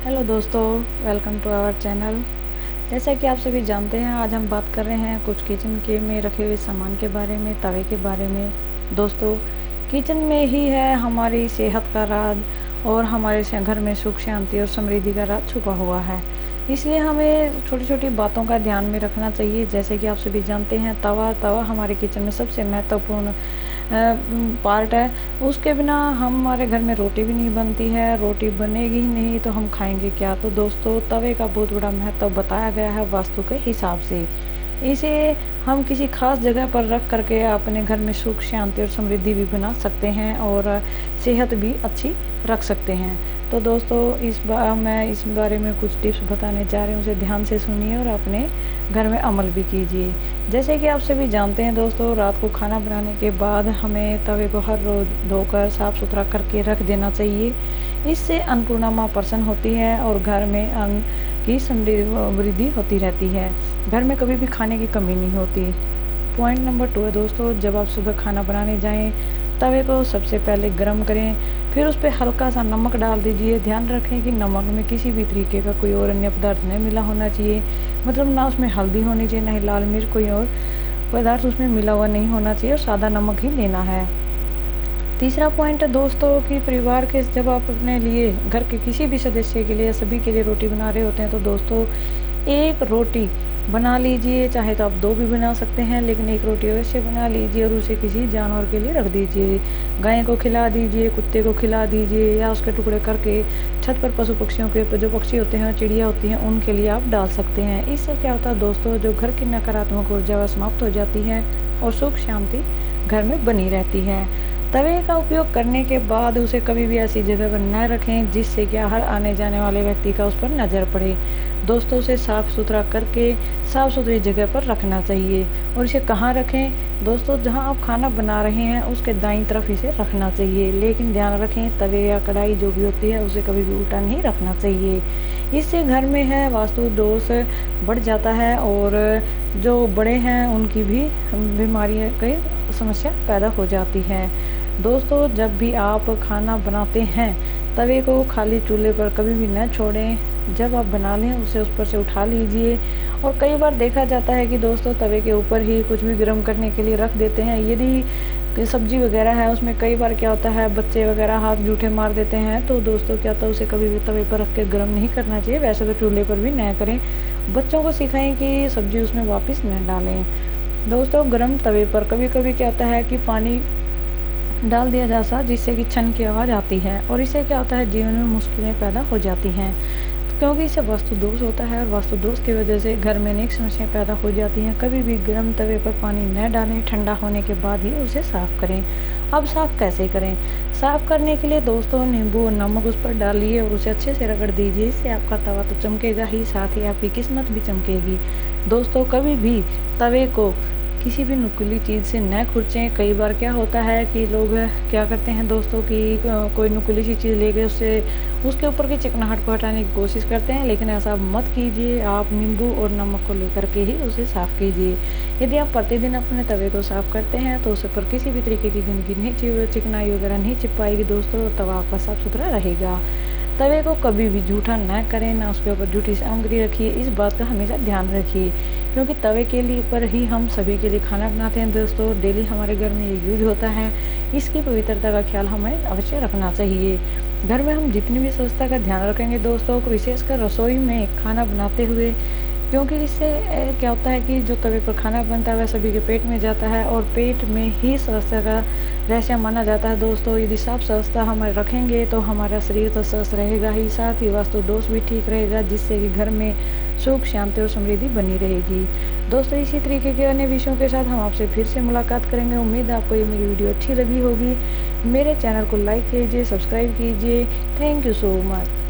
Hello दोस्तों, welcome to our channel. जैसा कि आप सभी जानते हैं, आज हम बात कर रहे हैं कुछ किचन के में रखे हुए सामान के बारे में, तवे के बारे में। दोस्तों, किचन में ही है हमारी सेहत का राज और हमारे घर में सुख शांति और समृद्धि का राज छुपा हुआ है। इसलिए हमें छोटी छोटी बातों का ध्यान में रखना चाहिए। जैसे कि आप सभी जानते हैं, तवा हमारे किचन में सबसे महत्वपूर्ण पार्ट है। उसके बिना हमारे घर में रोटी भी नहीं बनती है। रोटी बनेगी ही नहीं तो हम खाएंगे क्या। तो दोस्तों, तवे का बहुत बड़ा महत्व बताया गया है वास्तु के हिसाब से। इसे हम किसी खास जगह पर रख करके अपने घर में सुख शांति और समृद्धि भी बना सकते हैं और सेहत भी अच्छी रख सकते हैं। तो दोस्तों, मैं इस बारे में कुछ टिप्स बताने जा रही हूँ, उसे ध्यान से सुनिए और अपने घर में अमल भी कीजिए। जैसे कि आप सभी जानते हैं दोस्तों, रात को खाना बनाने के बाद हमें तवे को हर रोज धोकर साफ सुथरा करके रख देना चाहिए। इससे अन्नपूर्णा माँ प्रसन्न होती है और घर में अन्न की समृद्धि होती रहती है। घर में कभी भी खाने की कमी नहीं होती। पॉइंट नंबर 2 है दोस्तों, जब आप सुबह खाना बनाने जाएं, तवे को सबसे पहले गर्म करें, फिर उस पर हल्का सा नमक डाल दीजिए। ध्यान रखें कि नमक में किसी भी तरीके का कोई और अन्य पदार्थ नहीं मिला होना चाहिए। मतलब ना उसमें हल्दी होनी चाहिए, ना ही लाल मिर्च, कोई और पदार्थ उसमें मिला हुआ नहीं होना चाहिए और सादा नमक ही लेना है। तीसरा पॉइंट है दोस्तों कि परिवार के जब आप अपने लिए घर के किसी भी सदस्य के लिए या सभी के लिए रोटी बना रहे होते हैं, तो दोस्तों एक रोटी बना लीजिए। चाहे तो आप 2 भी बना सकते हैं, लेकिन एक रोटी अवश्य बना लीजिए और उसे किसी जानवर के लिए रख दीजिए। गाय को खिला दीजिए, कुत्ते को खिला दीजिए, या उसके टुकड़े करके छत पर पशु पक्षियों के जो पक्षी होते हैं, चिड़िया होती हैं, उनके लिए आप डाल सकते हैं। इससे क्या होता है दोस्तों, जो घर की नकारात्मक ऊर्जा समाप्त हो जाती है और सुख शांति घर में बनी रहती है। तवे का उपयोग करने के बाद उसे कभी भी ऐसी जगह पर न रखें जिससे क्या हर आने जाने वाले व्यक्ति का उस पर नज़र पड़े। दोस्तों, उसे साफ़ सुथरा करके साफ़ सुथरी जगह पर रखना चाहिए। और इसे कहाँ रखें दोस्तों, जहाँ आप खाना बना रहे हैं उसके दाईं तरफ इसे रखना चाहिए। लेकिन ध्यान रखें, तवे या कढ़ाई जो भी होती है उसे कभी भी उल्टा नहीं रखना चाहिए। इससे घर में है वास्तु दोष बढ़ जाता है और जो बड़े हैं उनकी भी बीमारियाँ की समस्या पैदा हो जाती है। दोस्तों, जब भी आप खाना बनाते हैं, तवे को खाली चूल्हे पर कभी भी न छोड़ें। जब आप बना लें उसे उस पर से उठा लीजिए। और कई बार देखा जाता है कि दोस्तों तवे के ऊपर ही कुछ भी गर्म करने के लिए रख देते हैं। यदि सब्जी वगैरह है उसमें कई बार क्या होता है, बच्चे वगैरह हाथ जूठे मार देते हैं, तो दोस्तों क्या होता है, उसे कभी भी तवे पर रख के गर्म नहीं करना चाहिए। वैसे तो चूल्हे पर भी न करें। बच्चों को सिखाएं कि सब्जी उसमें वापस न डालें। दोस्तों, गर्म तवे पर कभी कभी क्या होता है कि पानी डाल दिया जाता है जिससे कि छन की आवाज़ आती है और इससे क्या होता है, जीवन में मुश्किलें पैदा हो जाती हैं। क्योंकि इससे वास्तु दोष होता है और वास्तु दोष की वजह से घर में अनेक समस्याएं पैदा हो जाती हैं। कभी भी गर्म तवे पर पानी न डालें, ठंडा होने के बाद ही उसे साफ़ करें। अब साफ़ कैसे करें? साफ़ करने के लिए दोस्तों नींबू और नमक उस पर डालिए और उसे अच्छे से रगड़ दीजिए। इससे आपका तवा तो चमकेगा ही, साथ ही आपकी किस्मत भी चमकेगी। दोस्तों, कभी भी तवे को किसी भी नुकीली चीज़ से न खुरचें। कई बार क्या होता है कि लोग क्या करते हैं दोस्तों कि कोई नुकीली सी चीज़ लेके उसके ऊपर की चिकनाहट को हटाने की कोशिश करते हैं, लेकिन ऐसा मत कीजिए। आप नींबू और नमक को लेकर के ही उसे साफ़ कीजिए। यदि आप प्रतिदिन अपने तवे को साफ़ करते हैं तो उस पर किसी भी तरीके की गंदगी नहीं, चिकनाई वगैरह नहीं चिप पाएगी दोस्तों। तवा आपका साफ़ सुथरा रहेगा। तवे को कभी भी जूठा न करें, ना उसके ऊपर जूठी सामग्री रखिए। इस बात का हमेशा ध्यान रखिए, क्योंकि तवे के लिए पर ही हम सभी के लिए खाना बनाते हैं दोस्तों। डेली हमारे घर में ये यूज होता है। इसकी पवित्रता का ख्याल हमें अवश्य रखना चाहिए। घर में हम जितनी भी स्वच्छता का ध्यान रखेंगे दोस्तों, विशेषकर रसोई में खाना बनाते हुए, क्योंकि इससे क्या होता है कि जो तवे पर खाना बनता है वह सभी के पेट में जाता है और पेट में ही स्वास्थ्य का रहस्य माना जाता है दोस्तों। यदि साफ स्वच्छता हम रखेंगे तो हमारा शरीर तो स्वस्थ रहेगा ही, साथ ही वास्तु दोष भी ठीक रहेगा, जिससे कि घर में सुख शांति और समृद्धि बनी रहेगी। दोस्तों, इसी तरीके के अन्य विषयों के साथ हम आपसे फिर से मुलाकात करेंगे। उम्मीद है आपको ये मेरी वीडियो अच्छी लगी होगी। मेरे चैनल को लाइक कीजिए, सब्सक्राइब कीजिए। Thank you so much.